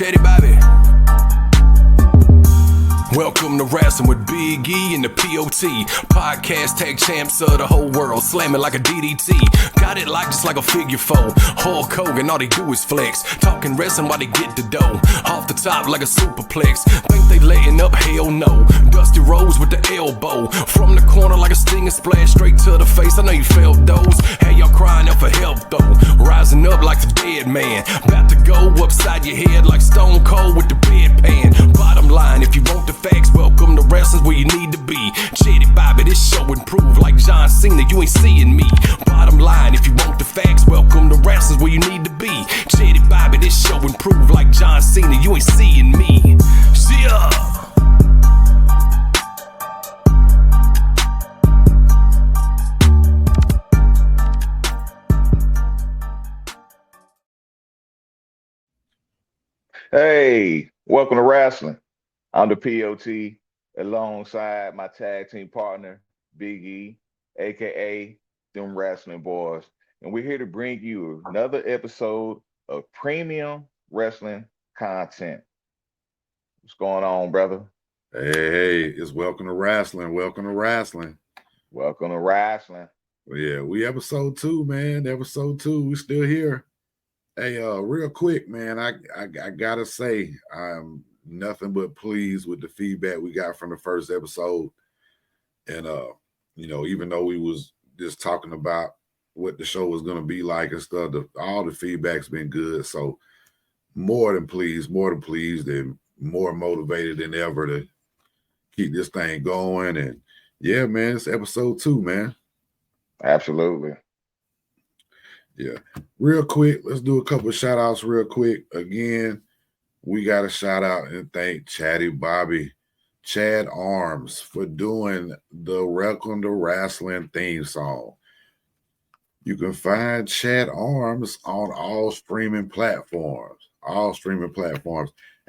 Chatty Bobby. Welcome to Wrasslin with Big E and the POT. Podcast tag champs of the whole world, slamming like a DDT. Got it like just like a figure four. Hulk Hogan, all they do is flex. Talking wrestling while they get the dough. Off the top like a superplex. Think they letting up? Hell no. Dusty Rose with the elbow. From the corner like a stinging splash straight to the face. I know you felt those. Hey, y'all crying out for help though. Rising up like the dead man. About to go upside your head like Stone Cold with the bedpan. Bottom line, if you want the facts, welcome to Wrestling's where you need to be. Chatty Bobby, this show improve like John Cena, you ain't seeing me. Bottom line, if you want the facts, welcome to Wrestling's where you need to be. Chatty Bobby, this show improve like John Cena, you ain't seeing me. Yeah. Hey, welcome to Wrasslin. I'm the POT alongside my tag team partner, Big E, aka them Wrestling Boys. And we're here to bring you another episode of premium wrestling content. What's going on, brother? Hey, it's welcome to Wrasslin. Welcome to Wrasslin. Welcome to Wrasslin. Well, yeah, we episode 2, man. Episode 2. We still here. Hey, real quick, man, I gotta say, I'm nothing but pleased with the feedback we got from the first episode. And even though we was just talking about what the show was gonna be like and stuff, all the feedback's been good. So more than pleased, and more motivated than ever to keep this thing going. And yeah, man, it's episode 2, man. Absolutely. Yeah. Real quick, let's do a couple of shout outs real quick. Again, we got to shout out and thank Chatty Bobby, Chad Arms, for doing the Welcome to Wrasslin theme song. You can find Chad Arms on all streaming platforms.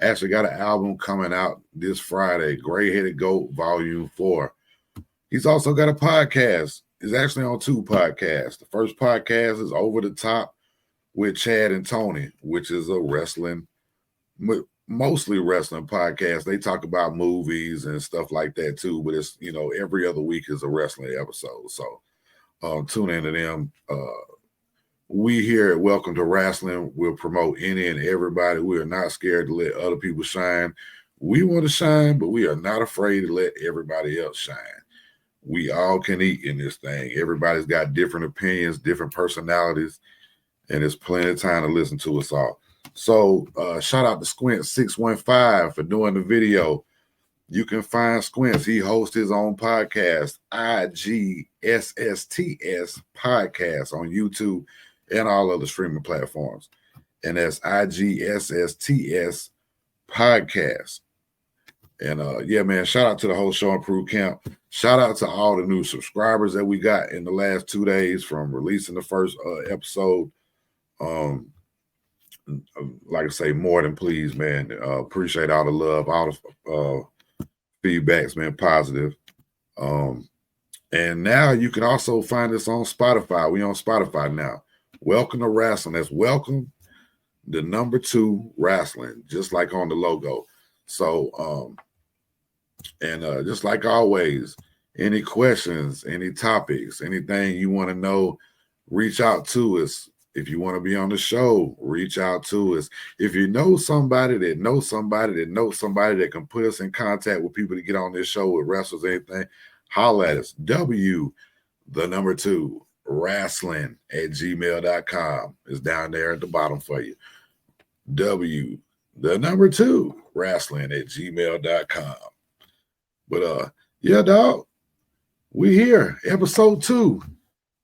Actually got an album coming out this Friday, Gray Headed Goat Volume 4. He's also got a podcast. He's actually on 2 podcasts. The first podcast is Over the Top with Chad and Tony, which is a mostly wrestling podcast. They talk about movies and stuff like that too, but it's, every other week is a wrestling episode. So tune into them. We here at Welcome to Wrasslin will promote any and everybody. We are not scared to let other people shine. We want to shine, but we are not afraid to let everybody else shine. We all can eat in this thing. Everybody's got different opinions, different personalities, and there's plenty of time to listen to us all. So shout out to Squint615 for doing the video. You can find Squints. He hosts his own podcast, IGSSTS Podcast on YouTube and all other streaming platforms. And that's IGSSTS Podcast. And yeah, man, shout out to the whole Show Improve Camp. Shout out to all the new subscribers that we got in the last 2 days from releasing the first episode. Like I say, more than pleased, man. Appreciate all the love, all the feedback's been positive. And now you can also find us on Spotify. We on Spotify now. Welcome to Wrasslin. That's welcome, the number 2 Wrasslin, just like on the logo. So, just like always, any questions, any topics, anything you want to know, reach out to us. If you want to be on the show, reach out to us. If you know somebody that knows somebody that knows somebody that can put us in contact with people to get on this show with wrestlers, anything, holler at us. wrasslin@gmail.com is down there at the bottom for you. wrasslin@gmail.com. But yeah, dog, we here, episode 2.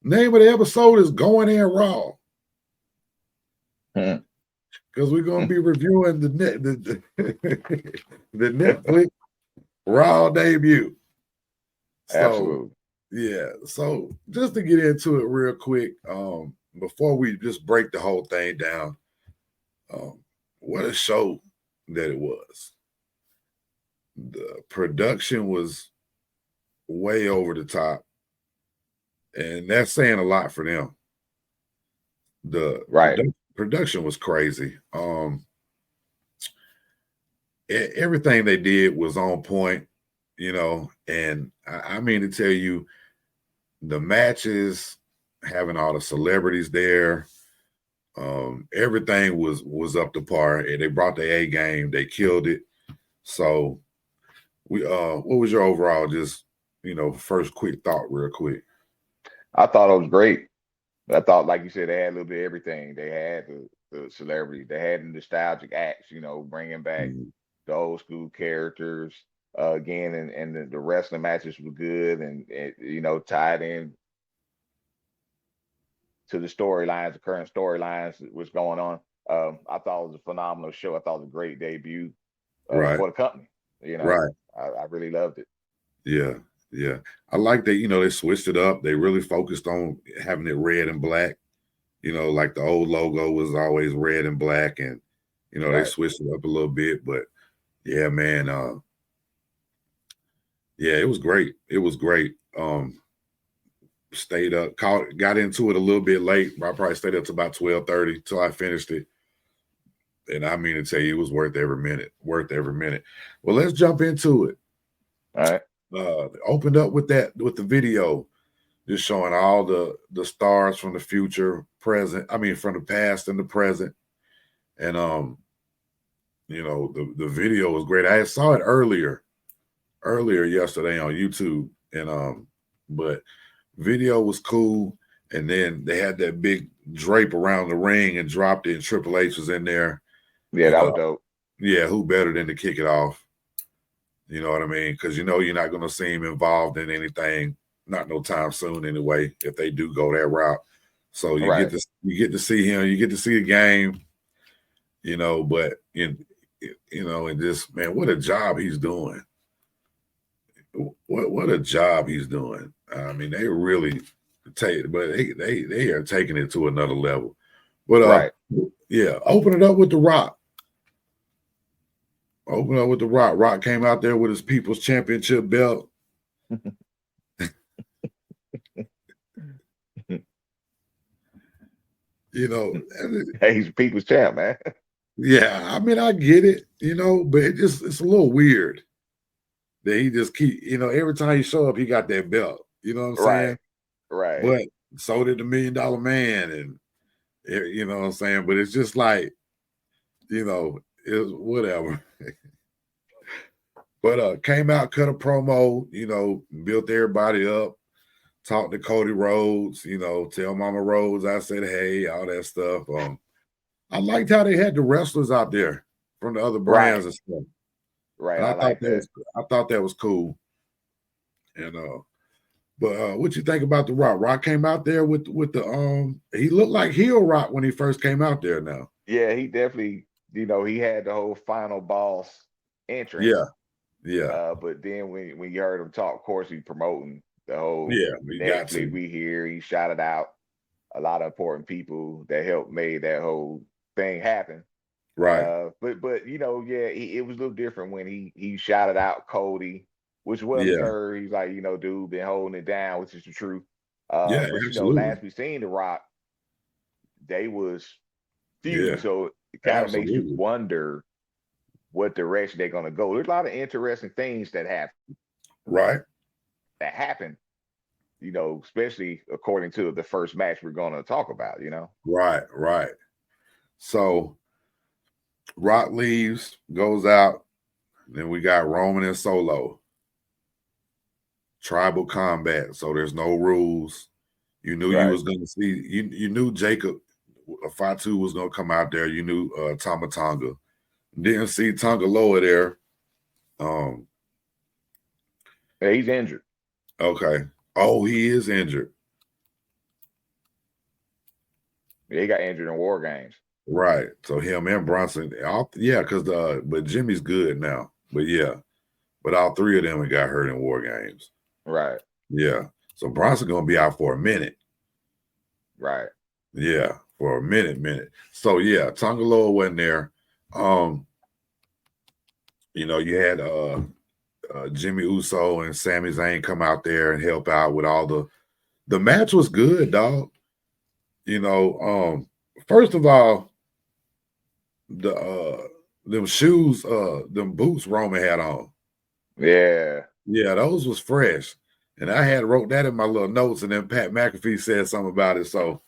Name of the episode is Going In Raw. Because we're gonna be reviewing the Netflix Raw debut. So, Absolutely. yeah. So just to get into it real quick, before we just break the whole thing down, what a show that it was. The production was way over the top, and that's saying a lot for them. The production was crazy. everything they did was on point, you know. And I mean to tell you, the matches, having all the celebrities there, everything was up to par, and they brought the A game. They killed it. So what was your overall, just, you know, first quick thought, real quick? I thought it was great. I thought, like you said, they had a little bit of everything. They had the celebrity, they had the nostalgic acts, you know, bringing back Mhm. the old school characters again, and the wrestling matches were good, and you know, tied in to the storylines, the current storylines, what's going on. I thought it was a phenomenal show. I thought it was a great debut Right, for the company. You know, right. I really loved it. Yeah, yeah. I like that, you know, they switched it up. They really focused on having it red and black. You know, like the old logo was always red and black, and you know, they Right. switched it up a little bit. But yeah, man, yeah, it was great. It was great. Stayed up, got into it a little bit late. I probably stayed up to about 12:30 till I finished it. And I mean to tell you, it was worth every minute, worth every minute. Well, let's jump into it. All right. Opened up with the video, just showing all the stars from the future, present. I mean, from the past and the present. And you know, the video was great. I saw it earlier yesterday on YouTube, and but video was cool. And then they had that big drape around the ring and dropped it, and Triple H was in there. Yeah, And that was dope. yeah, who better than to kick it off? You know what I mean? Because you know you're not going to see him involved in anything, not no time soon anyway, if they do go that route. So you Right. get to see him, you get to see the game, you know. But you know, and just, man, what a job he's doing. What a job he's doing. I mean, they really but they are taking it to another level. But Right. yeah, open it up with The Rock. Open up with The Rock. Rock came out there with his People's Championship belt. You know, Hey, he's a people's champ, man. yeah, I mean, I get it, you know, but it's a little weird that he just keep, you know, every time he show up, he got that belt. You know what I'm Right. saying? Right. But so did the $1 Million Man, and you know what I'm saying? But it's just like, you know, it's whatever. But came out, cut a promo, you know, built everybody up, talked to Cody Rhodes, you know, tell Mama Rhodes I said hey, all that stuff. I liked how they had the wrestlers out there from the other Right. brands and stuff. Right. And I like that. I thought that was cool. And but what you think about The Rock? Rock came out there with the he looked like heel Rock when he first came out there now. Yeah, he definitely, you know, he had the whole final boss entrance. Yeah, yeah, But then when you heard him talk, of course, he promoting the whole yeah, we got Netflix. to. We here. He shouted out a lot of important people that helped made that whole thing happen. Right. But you know, yeah, it was a little different when he shouted out Cody, which well Yeah. deserved. He's like, you know, dude, been holding it down, which is the truth. Yeah, But you know, absolutely. last we seen The Rock, they was feuding, Yeah, so it kind of makes you absolutely. wonder what direction they're gonna go. There's a lot of interesting things Right. that happen, you know, especially according to the first match we're gonna talk about, you know. Right. Right. So Rock leaves, goes out. Then we got Roman and Solo. Tribal combat. So there's no rules. You knew you Right. was gonna see you knew Jacob Fatu was gonna come out there. You knew Tama Tonga. Didn't see Tonga Loa there. Yeah, he's injured. Okay. Oh, he is injured. Yeah, he got injured in War Games. Right. So him and Bronson, yeah, because but Jimmy's good now. But yeah, but all three of them got hurt in War Games. Right. Yeah. So Bronson gonna be out for a minute. Right. Yeah, for a minute. So yeah, Tongaloa wasn't there. You know, you had Jimmy Uso and Sami Zayn come out there and help out with all the match was good, dog. You know, first of all, them shoes, them boots Roman had on. Yeah. Yeah, those was fresh. And I had wrote that in my little notes, and then Pat McAfee said something about it. So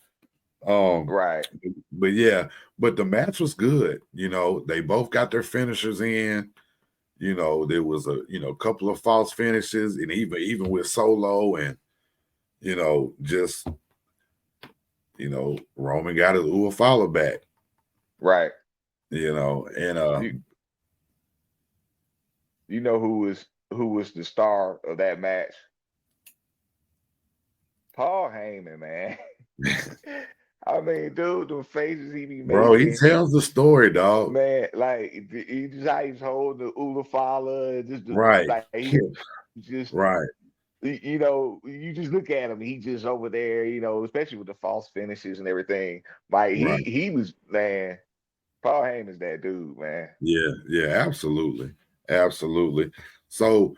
Right. but yeah, but the match was good. They both got their finishers in. There was a couple of false finishes, and even with Solo, and just Roman got his follow back. Right. And you know who was the star of that match? Paul Heyman, man. I mean, dude, the faces he be bro, he making, tells the story, dog. man. Like he just how he's holding the Ulafala, just Right. like he just Right. you just look at him, he just over there, especially with the false finishes and everything. Like Right. he was, man. Paul Heyman's that dude, man. Yeah, absolutely. Absolutely. So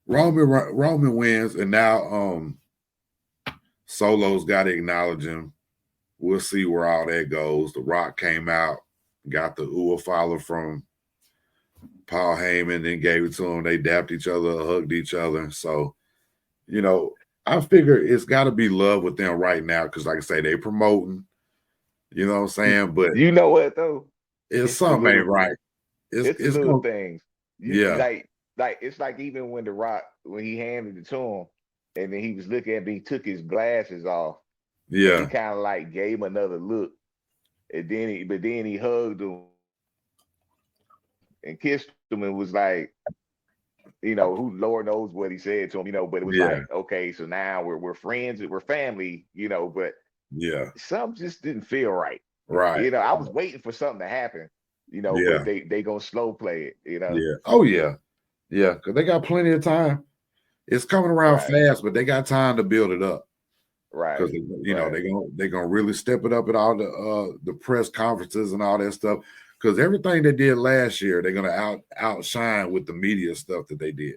Roman wins, and now Solo's got to acknowledge him. We'll see where all that goes. The Rock came out, got the follow from Paul Heyman, then gave it to him. They dapped each other, hugged each other. So, I figure it's got to be love with them right now because, like I say, they promoting. You know what I'm saying? But you know what though? it's something ain't right. It's the little things. Yeah. Like it's like even when The Rock, when he handed it to him, and then he was looking at me, he took his glasses off. Yeah. He kind of like gave him another look, and then he hugged him and kissed him and was like, who Lord knows what he said to him, but it was like, okay, so now we're friends, we're family, but yeah, something just didn't feel right. Right. I was waiting for something to happen, but they gonna slow play it, Yeah. Oh yeah. Yeah, because they got plenty of time. It's coming around fast, but they got time to build it up. Right. Because they're gonna really step it up at all the press conferences and all that stuff. Because everything they did last year, they're gonna outshine with the media stuff that they did.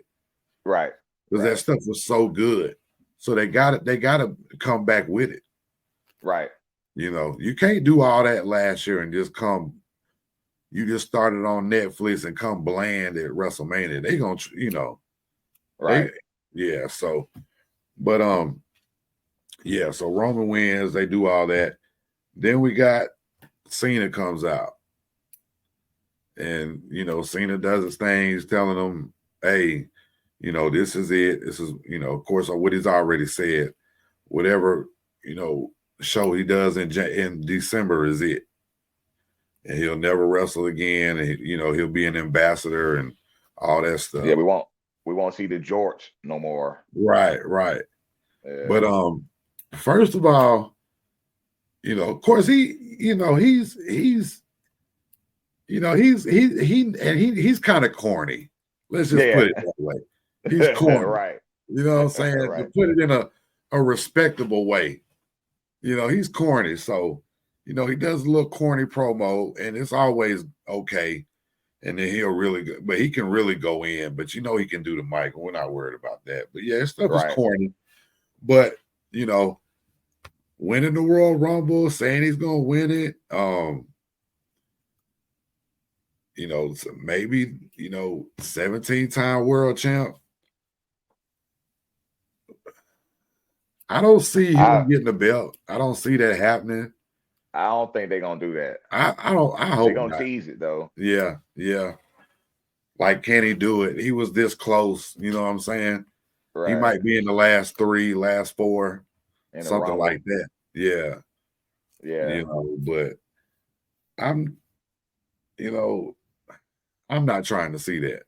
Right. Because that stuff was so good. So they gotta come back with it. Right. You can't do all that last year and just come. You just started on Netflix and come bland at WrestleMania. They gonna, right. So, but so Roman wins. They do all that. Then we got Cena comes out, and Cena does his thing. He's telling them, "Hey, this is it. This is of course, what he's already said. Whatever show he does in December is it." And he'll never wrestle again, and he'll be an ambassador and all that stuff. Yeah, we won't see the George no more. Right. Yeah. But first of all, of course he's kind of corny. Let's just put it that way. He's corny. Right. You know what I'm saying? To put it in a respectable way. He's corny, so. He does a little corny promo, and it's always okay. And then he'll really go, but he can really go in. But he can do the mic. We're not worried about that. But yeah, his stuff is corny. But winning the Royal Rumble, saying he's gonna win it, so maybe 17-time world champ. I don't see him getting the belt. I don't see that happening. I don't think they're gonna do that. I hope they're gonna tease it though. Yeah. Like, can he do it? He was this close. You know what I'm saying? Right. He might be in the last 3, last 4, something like that. Yeah. But I'm not trying to see that.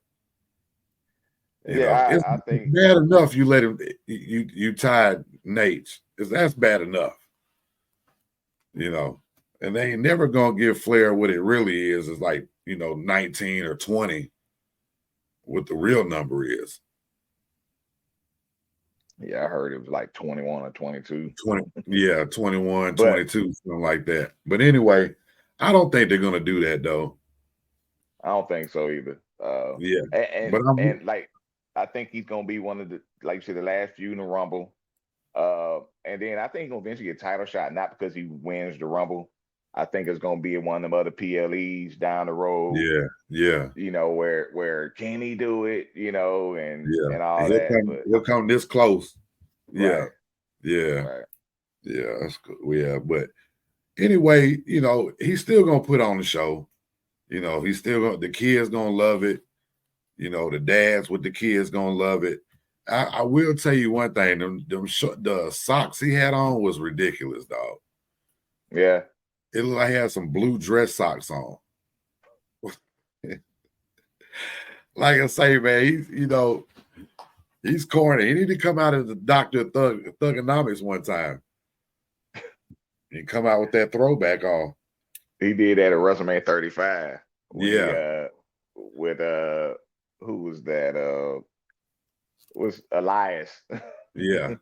I think it's bad enough you let him. You tied Nate. That's bad enough. And they ain't never gonna give Flair what it really is. It's like 19 or 20. What the real number is. Yeah, I heard it was like 21 or 22. 21, 22, something like that. But anyway, I don't think they're gonna do that though. I don't think so either. And like I think he's gonna be one of the, like you said, the last few in the Rumble. And then I think he's gonna eventually get a title shot, not because he wins the Rumble. I think it's gonna be one of them other PLEs down the road. Yeah. You know, where can he do it? You know, and all And that. But he'll come this close. Yeah. right, Yeah. right. Yeah. That's good. Yeah. But anyway, you know, he's still gonna put on the show. You know, he's still gonna, the kids gonna love it. You know, the dads with the kids gonna love it. I will tell you one thing: the socks he had on was ridiculous, dog. Yeah. It looked like he had some blue dress socks on. Like I say, man, he's corny. He need to come out as the Dr. Thugonomics one time and come out with that throwback on. He did that at WrestleMania 35 when Yeah. he with who was that? Was Elias. Yeah.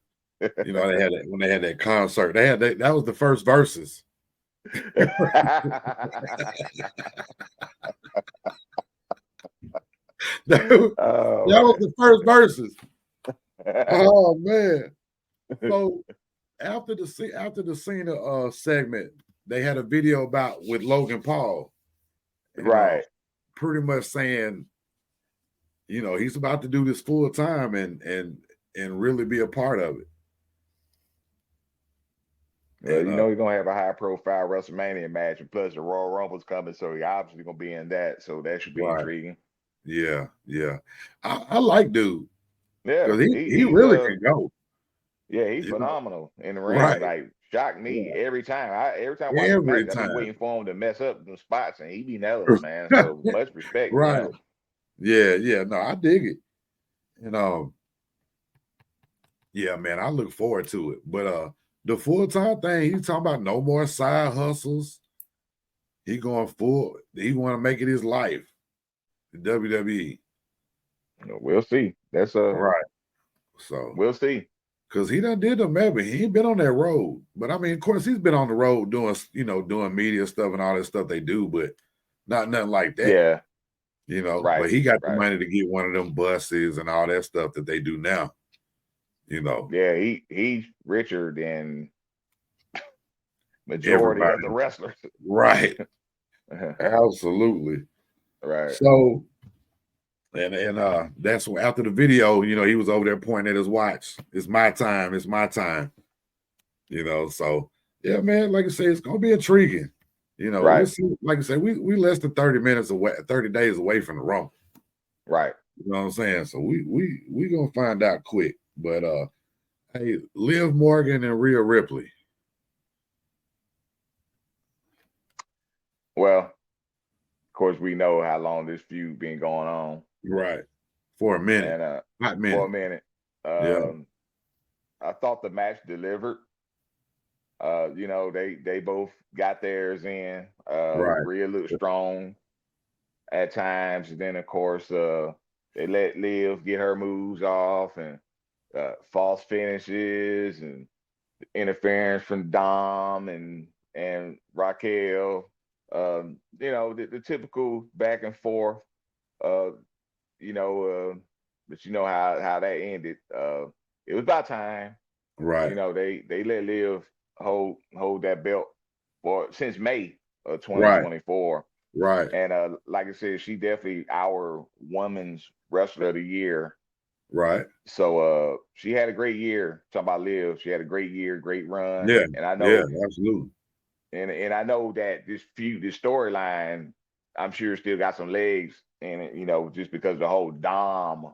You know, when they had that concert, that was the first verses. that was the first verses. Oh man. So after the Cena segment, they had a video about with Logan Paul. Right. Pretty much saying, you know, he's about to do this full time and really be a part of it. Well, you know, he's gonna have a high profile WrestleMania match, and plus the Royal Rumble's coming, so he obviously gonna be in that. So that should be intriguing. Yeah. I like dude. Yeah, because he really can go. Yeah, he's phenomenal in the ring. Right. Like, shocked me every time. Every time I watch Every the match, I be waiting for him to mess up the spots, and he be nailing them, man. So much respect. Right. Yeah. No, I dig it. And yeah, man, I look forward to it. But the full-time thing, he's talking about no more side hustles. He going full. He want to make it his life. The WWE. We'll see. That's right. So we'll see. Because he done did them maybe. He ain't been on that road. But I mean, of course, he's been on the road doing media stuff and all that stuff they do, but nothing like that. Yeah. You know, but he got the money to get one of them buses and all that stuff that they do now. You know. Yeah, he's richer than majority of the wrestlers. Right. Absolutely. Right. So and that's when, after the video, you know, he was over there pointing at his watch. It's my time. It's my time. You know, so yeah, man, like I say, it's gonna be intriguing. You know, right. Like I said, we less than 30 minutes away, 30 days away from the Rumble. Right. You know what I'm saying? So we gonna find out quick. But hey, Liv Morgan and Rhea Ripley. Well, of course, we know how long this feud been going on. Right. For a minute. And Not minute. For a minute. I thought the match delivered. You know, they both got theirs in. Rhea looked strong at times. And then, of course, they let Liv get her moves off and false finishes and interference from Dom and Raquel. You know, the typical back and forth. You know, but you know how that ended. It was about time. Right. You know, they let Liv hold that belt since May of 2024. Right. And like I said, she definitely our women's wrestler of the year. Right. So she had a great year. Talking about Liv, she had a great year, great run. Yeah. And I know, yeah, absolutely. And I know that this storyline, I'm sure still got some legs in it, you know, just because the whole Dom,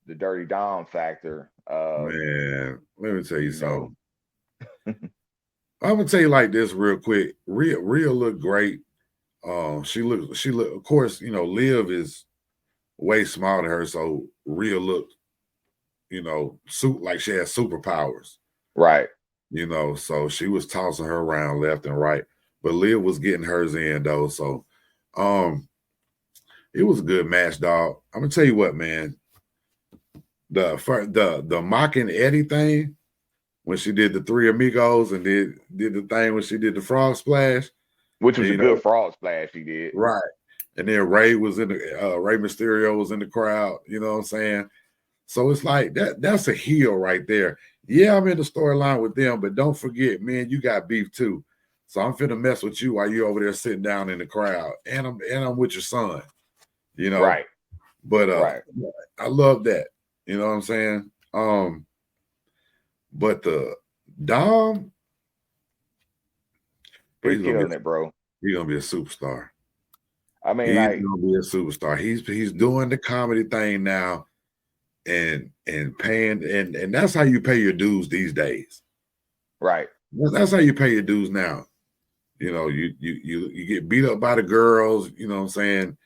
the dirty Dom factor. Man, let me tell you something. I'm gonna tell you like this real quick. Rhea looked great. She looked, of course, you know, Liv is way smaller than her, so Rhea looked, you know, like she had superpowers. Right. You know, so she was tossing her around left and right, but Liv was getting hers in though. So it was a good match, dog. I'm gonna tell you what, man. The mocking Eddie thing when she did the Three Amigos and did the thing when she did the frog splash, which was a good frog splash she did. Right. And then Rey was in the Rey Mysterio was in the crowd, you know what I'm saying? So it's like that's a heel right there. Yeah, I'm in the storyline with them, but don't forget, man, you got beef too. So I'm finna mess with you while you over there sitting down in the crowd, and I'm with your son, you know. Right. But Right. I love that. You know what I'm saying? But the Dom, He's he's killing it, bro. gonna be a superstar. I mean, He's like, gonna be a superstar. He's doing the comedy thing now, and paying, and that's how you pay your dues these days. right. That's how you pay your dues now. You know, you get beat up by the girls, you know what I'm saying?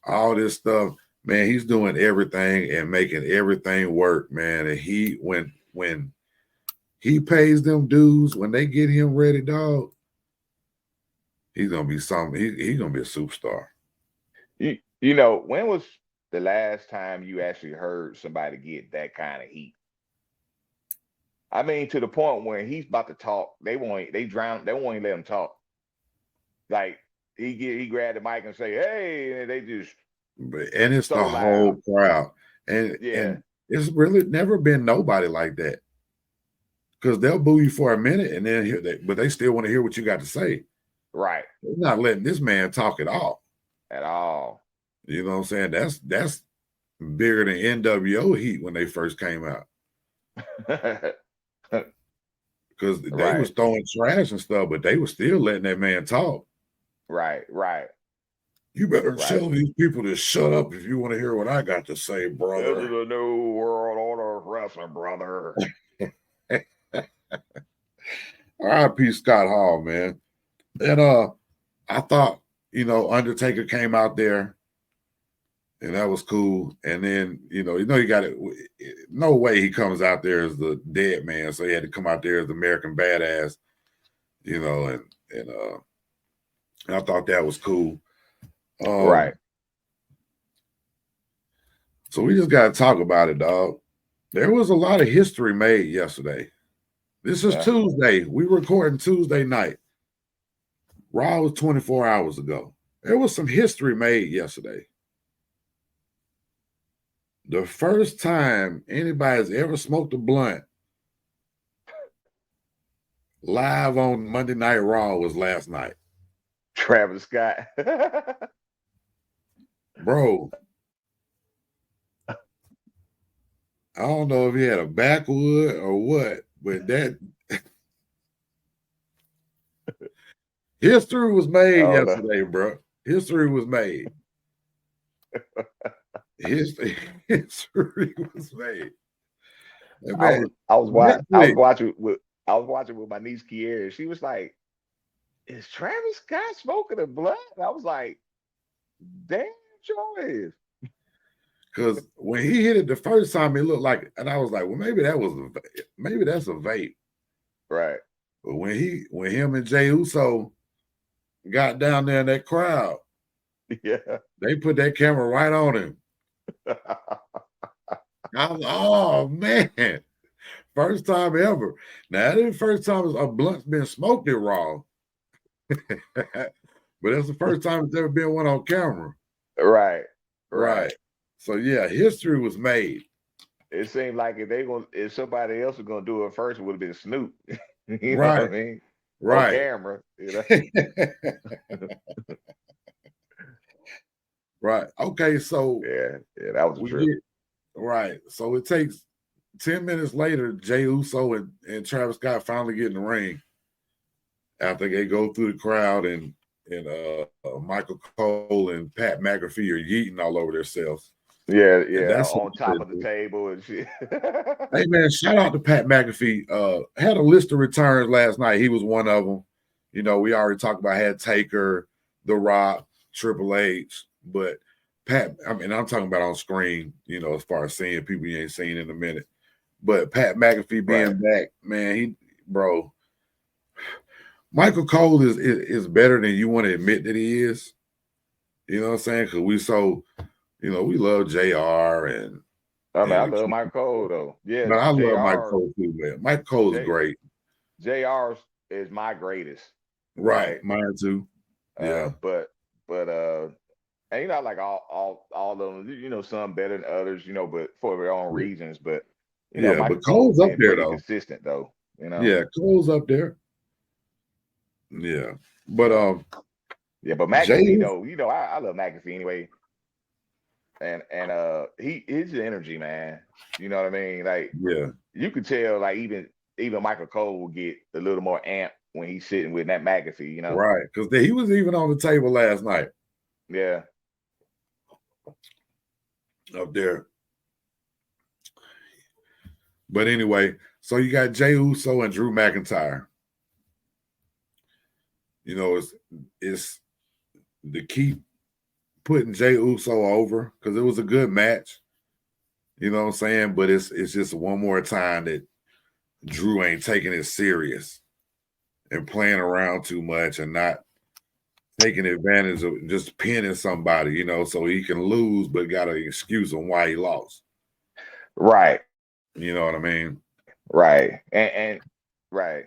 All this stuff. Man, he's doing everything and making everything work, man. And he when he pays them dues, when they get him ready, dog, he's gonna be something. He's gonna be a superstar. You know, when was the last time you actually heard somebody get that kind of heat? I mean, to the point where he's about to talk, they won't even let him talk. Like he grabbed the mic and say, "Hey," and they just And it's so the whole loud. crowd. And Yeah. it's really never been nobody like that. Because they'll boo you for a minute and then hear that, but they still want to hear what you got to say. Right. They're not letting this man talk at all. At all. You know what I'm saying? That's bigger than NWO heat when they first came out. Because they Right. was throwing trash and stuff, but they were still letting that man talk. Right. Right. You better Right. tell these people to shut up if you want to hear what I got to say, This brother. is a new world order of wrestling, brother. R.I.P. Scott Hall, man. And I thought, you know, Undertaker came out there, and that was cool. And then, you know, you got it. No way he comes out there as the dead man, so he had to come out there as the American Badass, you know. And I thought that was cool. Right. So we just got to talk about it, dog. There was a lot of history made yesterday. This is Tuesday. We recording Tuesday night. Raw was 24 hours ago. There was some history made yesterday. The first time anybody's ever smoked a blunt live on Monday Night Raw was last night. Travis Scott. Bro, I don't know if he had a backwood or what, but that history was made yesterday, bro. History was made. History was made. Man, I was watching with my niece Kiera. She was like, "Is Travis Scott smoking a blunt?" And I was like, "Damn, sure is." Because when he hit it the first time, it looked like, and I was like, well, maybe that's a vape. Right. But when him and Jey Uso got down there in that crowd, yeah, they put that camera right on him. I was, oh man, first time ever. Now that is the first time a blunt's been smoked in Raw, but that's the first time it's ever been one on camera. Right. So yeah, history was made. It seemed like if somebody else was gonna do it first, it would have been Snoop. You know Right. what I mean? Right. On camera. You know? Right. Okay. So yeah, that was a trip. Right. So it takes 10 minutes later, Jey Uso and Travis Scott finally get in the ring after they go through the crowd and Michael Cole and Pat McAfee are yeeting all over themselves. Yeah, that's on top of the table and shit. Hey man, shout out to Pat McAfee. Had a list of returns last night. He was one of them. You know, we already talked about had Taker, The Rock, Triple H, but Pat, I mean, I'm talking about on screen, you know, as far as seeing people you ain't seen in a minute. But Pat McAfee being back, man, Michael Cole is better than you want to admit that he is. You know what I'm saying? Because we love JR and I love Michael Cole though. Yeah, but I love Michael Cole too, man. Michael Cole is great. JR is my greatest. Right, mine too. Yeah, but and you know, like all of them, you know, some better than others, you know, but for their own reasons. But you know, Michael but Cole's up there pretty though. consistent though. You know. Yeah, Cole's up there. Yeah. But Yeah, but Jay, McAfee though, I love McAfee anyway. And his energy, man. You know what I mean? Like yeah, you could tell, like even Michael Cole will get a little more amped when he's sitting with that McAfee, right. Because he was even on the table last night Yeah. up there. But anyway, so you got Jey Uso and Drew McIntyre. You know, it's to keep putting Jey Uso over because it was a good match. You know what I'm saying? But it's just one more time that Drew ain't taking it serious and playing around too much and not taking advantage of just pinning somebody, you know, so he can lose, but got an excuse on why he lost. Right. You know what I mean? Right. And right.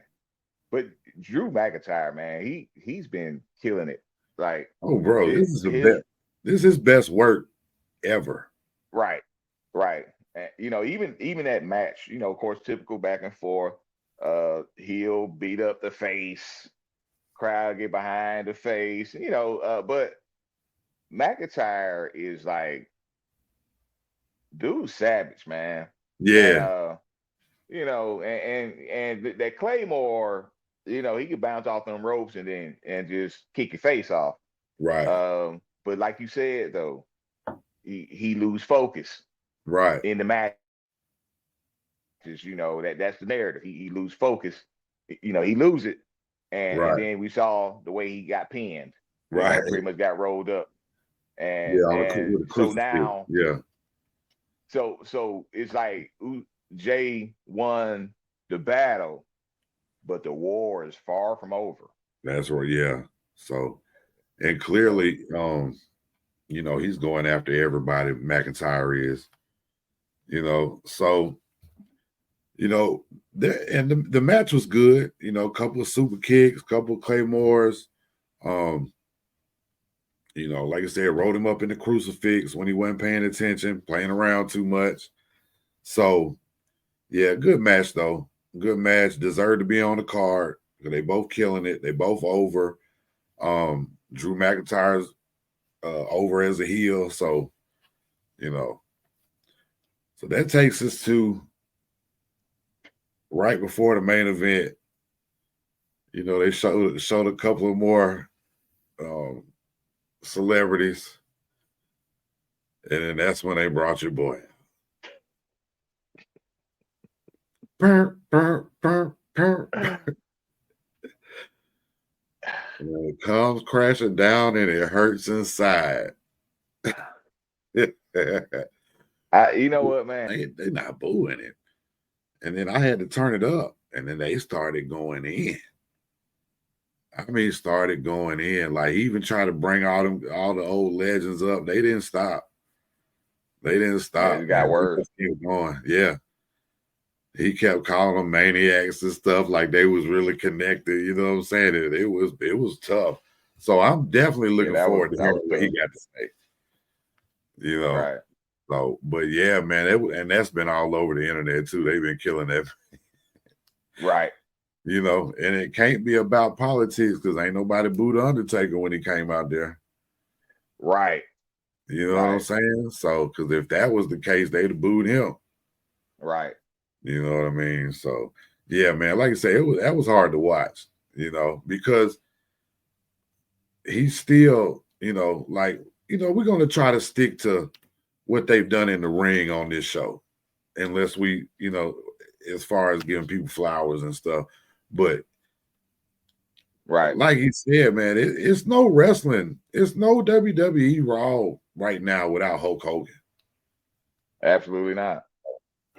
But Drew McIntyre, man, he's been killing it. Like, oh, bro, his, this is his this is his best work ever. right, right. And, even that match, of course, typical back and forth. He'll beat up the face, crowd get behind the face, but McIntyre is like, dude, savage, man. And Yeah, and that Claymore, he could bounce off them ropes and just kick your face off. right, But like you said though, he lose focus right, in the matches. That's the narrative. He lose focus. He lose it, and right, then we saw the way he got pinned. right. Pretty much got rolled up, Yeah, and with the so crucifix. now, Yeah, so it's like Jay won the battle, but the war is far from over. that's right. Yeah. So, and So clearly, he's going after everybody. McIntyre is, so the match was good. A couple of super kicks, couple of claymores. Like I said, wrote him up in the crucifix when he wasn't paying attention, playing around too much. So, yeah, good match though. Good match. Deserved to be on the card. They both killing it. They both over. Drew McIntyre's over as a heel. So, so that takes us to right before the main event. They showed a couple of more celebrities, and then that's when they brought your boy. Burr, burr, burr, burr. And it comes crashing down and it hurts inside. you know what, man? They not booing it. And then I had to turn it up, and then they started going in. I mean, started going in. Like, he even tried to bring all the old legends up. They didn't stop. Yeah, it got worse. He kept going. Yeah. He kept calling them maniacs and stuff like they was really connected. You know what I'm saying? It was tough. So I'm definitely looking forward to hearing what he got to say. Right. So, but yeah, man, and that's been all over the internet too. They've been killing that. Right. And it can't be about politics because ain't nobody booed Undertaker when he came out there. Right. You know what I'm saying? So, because if that was the case, they'd have booed him. Right. You know what I mean? So, yeah, man, like I say, that was hard to watch, because he's still, we're going to try to stick to what they've done in the ring on this show, unless we, as far as giving people flowers and stuff. But right, like he said, man, it's no wrestling. It's no WWE Raw right now without Hulk Hogan. Absolutely not.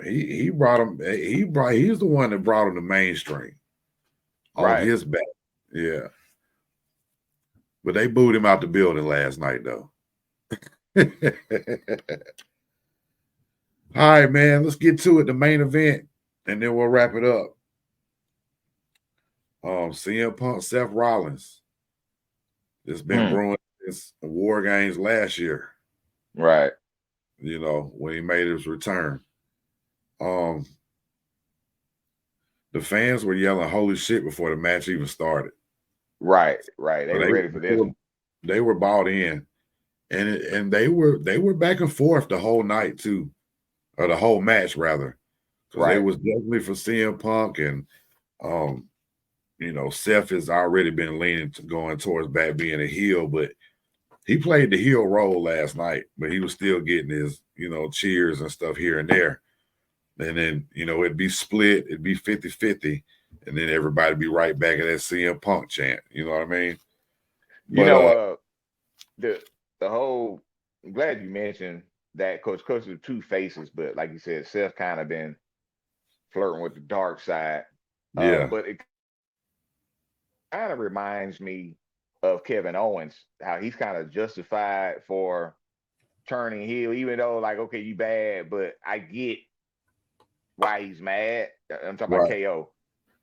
He brought him. He's the one that brought him to mainstream on his back. Yeah. But they booed him out the building last night, though. All right, man. Let's get to it. The main event, and then we'll wrap it up. CM Punk, Seth Rollins. It's been brewing since War Games last year. Right. When he made his return. The fans were yelling "holy shit" before the match even started. Right. They So were ready for this one. they were bought in, and they were back and forth the whole night too, or the whole match rather, because they Right. was definitely for CM Punk, and Seth has already been leaning to going towards back being a heel, but he played the heel role last night, but he was still getting his, cheers and stuff here and there. And then, it'd be split, it'd be 50-50, and then everybody be right back at that CM Punk chant. You know what I mean? But the whole, I'm glad you mentioned that, because of two faces, but like you said, Seth kind of been flirting with the dark side. yeah, But it kind of reminds me of Kevin Owens, how he's kind of justified for turning heel, even though, like, okay, you bad, but I get why he's mad. I'm talking about right. KO.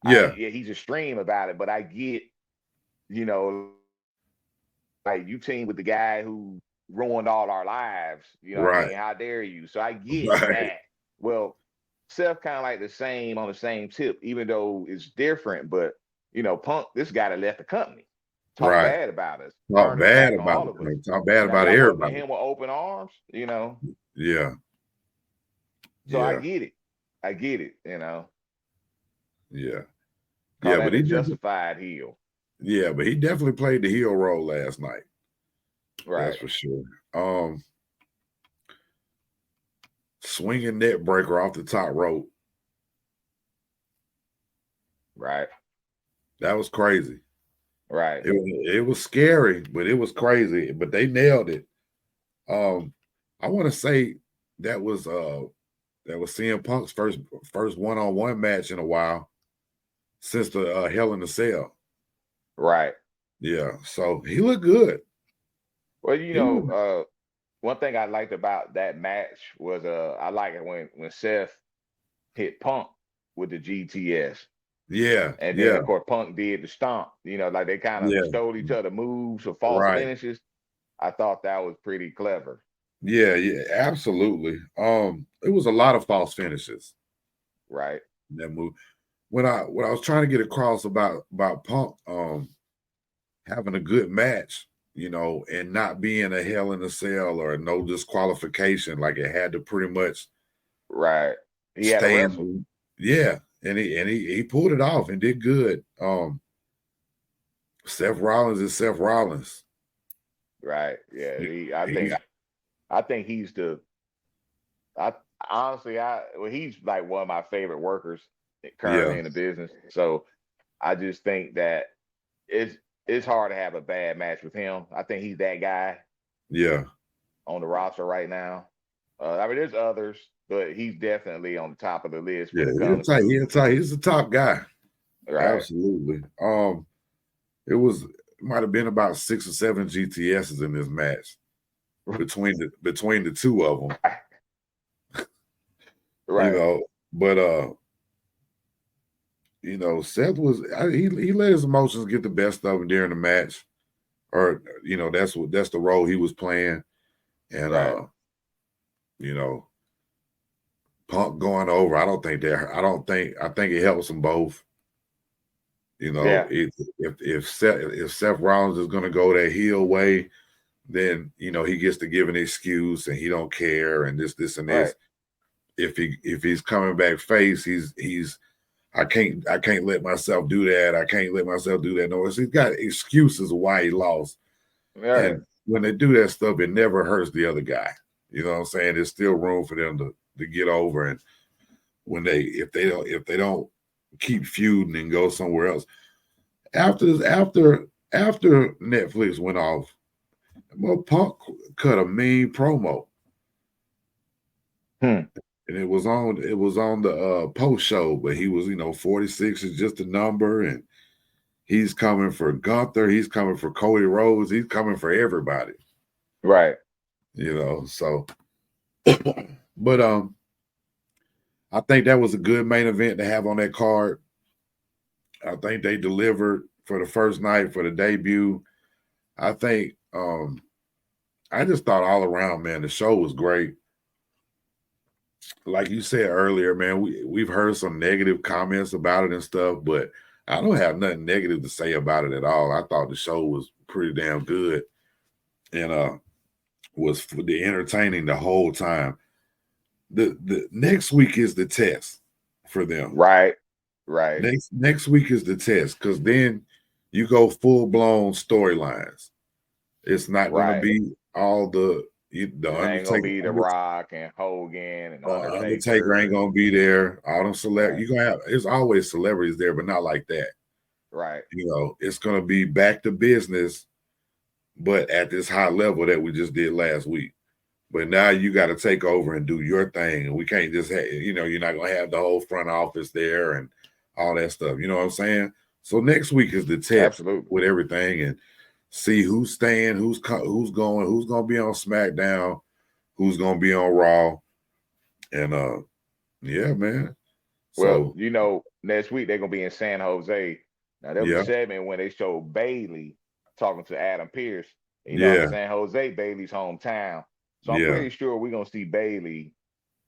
Yeah, Yeah, he's extreme about it, but I get, you know, like, you team with the guy who ruined all our lives. You know what I right, mean? How dare you? So I get right, that. Well, Seth kind of like the same on the same tip, even though it's different. But Punk, this guy that left the company, talk right. bad about us, Talk turned his bad back on about all of us. it. Talk bad Now about y'all welcome everybody. him with open arms. Yeah, So I yeah, get it. I get it. yeah, Call yeah. But that a justified heel. but he definitely played the heel role last night. Right. That's for sure. Swinging net breaker off the top rope. Right. That was crazy. Right. It was scary, but it was crazy. But they nailed it. I want to say that was CM Punk's first one-on-one match in a while since the Hell in a Cell. Right. Yeah, so he looked good. Well, one thing I liked about that match was I like it when Seth hit Punk with the GTS. Yeah, And then yeah, of course Punk did the stomp. Like they kind of yeah, stole each other moves or false right. finishes. I thought that was pretty clever. Yeah, absolutely. It was a lot of false finishes Right. in that move. When I was trying to get across about Punk having a good match, and not being a Hell in a Cell or no disqualification, like it had to pretty much Right. He had to stay wrestle. in. Yeah, and he pulled it off and did good. Seth Rollins is Seth Rollins. Right. Yeah. I think he's he's like one of my favorite workers currently Yeah, in the business. So I just think that it's hard to have a bad match with him. I think he's that guy yeah, on the roster right now. There's others, but he's definitely on the top of the list yeah. when it comes to He's the top guy. right, Absolutely. It might have been about 6 or 7 GTSs in this match between the two of them. right, But Seth was he let his emotions get the best of him during the match, or that's the role he was playing, and right, Punk going over. I think it helps them both. yeah, If Seth Rollins is going to go that heel way, then he gets to give an excuse and he don't care and this and right, this. If he's coming back face, he's I can't let myself do that. I can't let myself do that. No, he's got excuses why he lost. right, And when they do that stuff, it never hurts the other guy. You know what I'm saying? There's still room for them to get over. And when if they don't keep feuding and go somewhere else. After Netflix went off, well, Punk cut a mean promo. hmm. And it was on the post show, but he was, 46 is just a number, and he's coming for Gunther, he's coming for Cody Rhodes, he's coming for everybody. Right. So but I think that was a good main event to have on that card. I think they delivered for the first night for the debut. I think I just thought all around, man, the show was great. Like you said earlier, man, we've heard some negative comments about it and stuff, but I don't have nothing negative to say about it at all. I thought the show was pretty damn good and was entertaining the whole time. The next week is the test for them. Right. Next week is the test, because then you go full-blown storylines. It's not going to be all the It ain't gonna be The Rock and Hogan and Undertaker ain't gonna be there. All them celebrities, you're gonna have, it's always celebrities there, but not like that. Right. It's gonna be back to business, but at this high level that we just did last week. But now you got to take over and do your thing. And we can't just have, you're not gonna have the whole front office there and all that stuff. You know what I'm saying? So next week is the test with everything, and see who's staying, who's going, who's gonna be on SmackDown, who's gonna be on Raw, and yeah, man. Well, next week they're gonna be in San Jose. Now there was a segment when they showed Bailey talking to Adam Pearce. San Jose, Bailey's hometown. So I'm pretty sure we're gonna see Bailey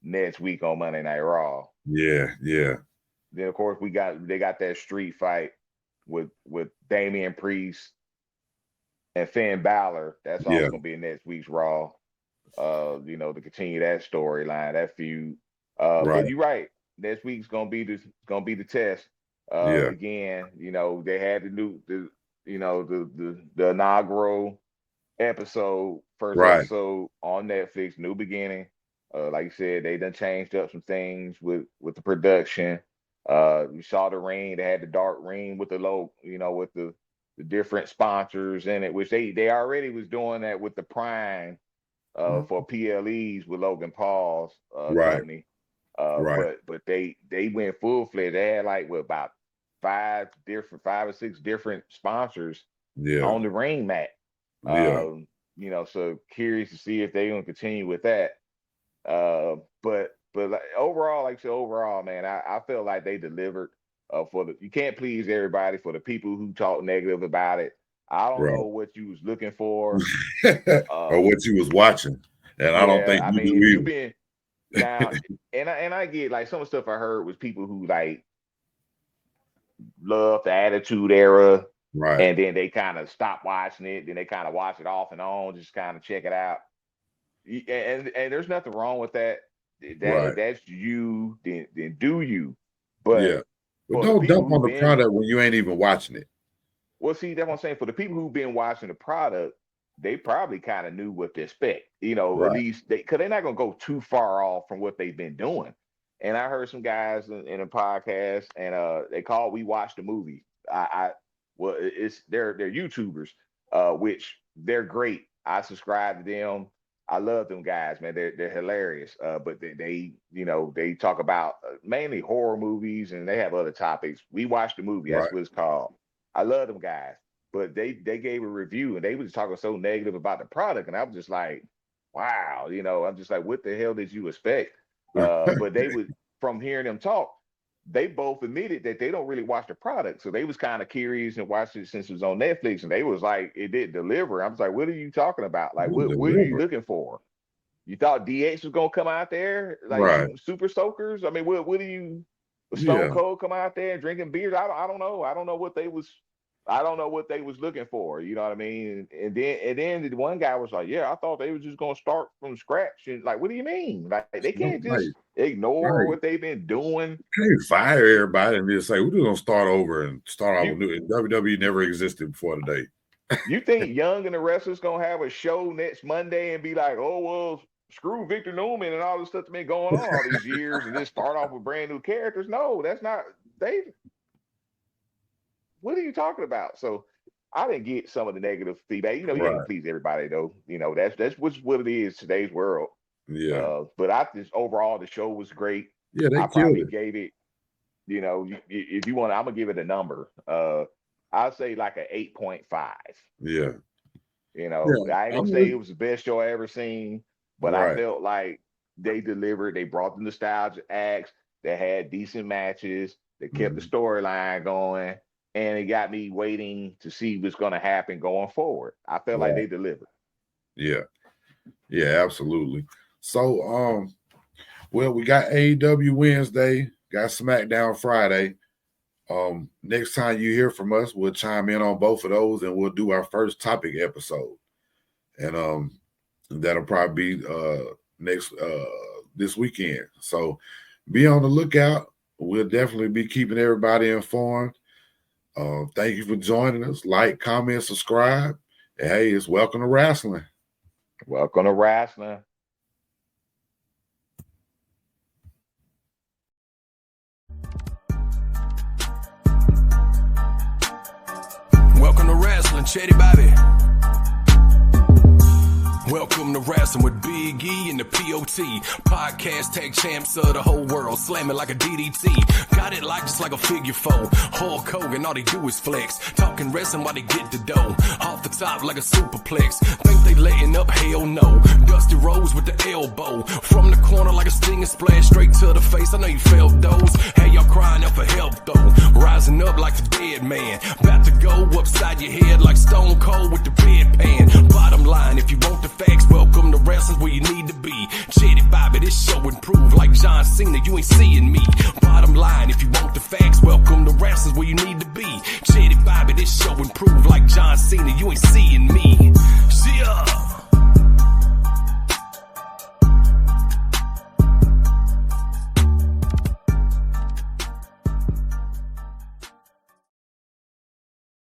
next week on Monday Night Raw. Yeah. Then of course they got that street fight with Damian Priest and Finn Balor. That's also gonna be in next week's Raw. To continue that storyline, that feud. But you're right. Next week's gonna be the test. Again, they had the inaugural episode, first episode on Netflix, New Beginning. Like you said, they done changed up some things with the production. You saw the ring. They had the dark ring with the logo, with the different sponsors in it, which they already was doing that with the Prime for PLEs with Logan Paul's company. But they went full fledged. They had about 5 or 6 different sponsors on the ring mat. So curious to see if they're gonna continue with that. But overall, man, I feel like they delivered. You can't please everybody. For the people who talk negative about it, I don't know what you was looking for or what you was watching, and I don't think you've been now. and I get some of the stuff I heard was people who love the Attitude Era, and then they kind of stop watching it. Then they kind of watch it off and on, just kind of check it out. And there's nothing wrong with that. If that's you, then do you. But don't dump on the product when you ain't even watching it. Well, see, that's what I'm saying. For the people who've been watching the product, they probably kind of knew what to expect. At least because they're not gonna go too far off from what they've been doing. And I heard some guys in a podcast, and they call We Watch the Movie. They're YouTubers, which they're great. I subscribe to them. I love them guys, man. They're hilarious. But they talk about mainly horror movies, and they have other topics. We Watch the Movie. That's what it's called. I love them guys. But they gave a review, and they was talking so negative about the product, and I was just like, wow. I'm just like, what the hell did you expect? But they would, from hearing them talk, they both admitted that they don't really watch the product. So they was kind of curious and watched it since it was on Netflix, and they was like, it didn't deliver. I was like, what are you talking about? Like, what are you looking for? You thought DX was gonna come out there super soakers? I mean, what do you Stone Cold come out there and drinking beers? I don't know. I don't know what they was looking for. You know what I mean? And then the one guy was like, yeah, I thought they were just gonna start from scratch. And what do you mean? They can't just ignore what they've been doing. You can't fire everybody and just say we're just gonna start over and start off with new. WWE never existed before today. You think Young and the wrestlers gonna have a show next Monday and be like, oh well, screw Victor Newman and all this stuff that's been going on all these years and just start off with brand new characters? No, that's not. What are you talking about? So I didn't get some of the negative feedback. You can't please everybody though. That's what it is today's world. Yeah. But I just overall the show was great. Yeah, I probably gave it. If you want, I'm gonna give it a number. I'll say like an 8.5. Yeah. I ain't gonna say it was the best show I ever seen, but I felt like they delivered. They brought the nostalgia acts. They had decent matches. They kept the storyline going. And it got me waiting to see what's going to happen going forward. I felt like they delivered. Yeah. Yeah, absolutely. So, we got AEW Wednesday, got SmackDown Friday. Next time you hear from us, we'll chime in on both of those and we'll do our first topic episode. And that'll probably be this weekend. So be on the lookout. We'll definitely be keeping everybody informed. Thank you for joining us. Like, comment, subscribe. And hey, it's welcome to wrestling. Welcome to wrestling. Welcome to wrestling, Chetty Bobby. Welcome to Wrestling with Big E and the POT. Podcast tag champs of the whole world, slamming like a DDT. Got it like just like a figure four. Hulk Hogan, all they do is flex. Talking wrestling while they get the dough. Off the top like a superplex. Think they letting up? Hell no. Dusty Rose with the elbow. From the corner like a stinging splash straight to the face. I know you felt those. Hey, y'all crying out for help though. Rising up like the dead man. About to go upside your head like Stone Cold with the bedpan. Bottom line, if you want the facts, welcome to wrestling's where you need to be. Chetty Bobby, this show improved like John Cena, you ain't seeing me. Bottom line, if you want the facts, welcome to wrestling's where you need to be. Chetty Bobby, this show improved like John Cena, you ain't seeing me.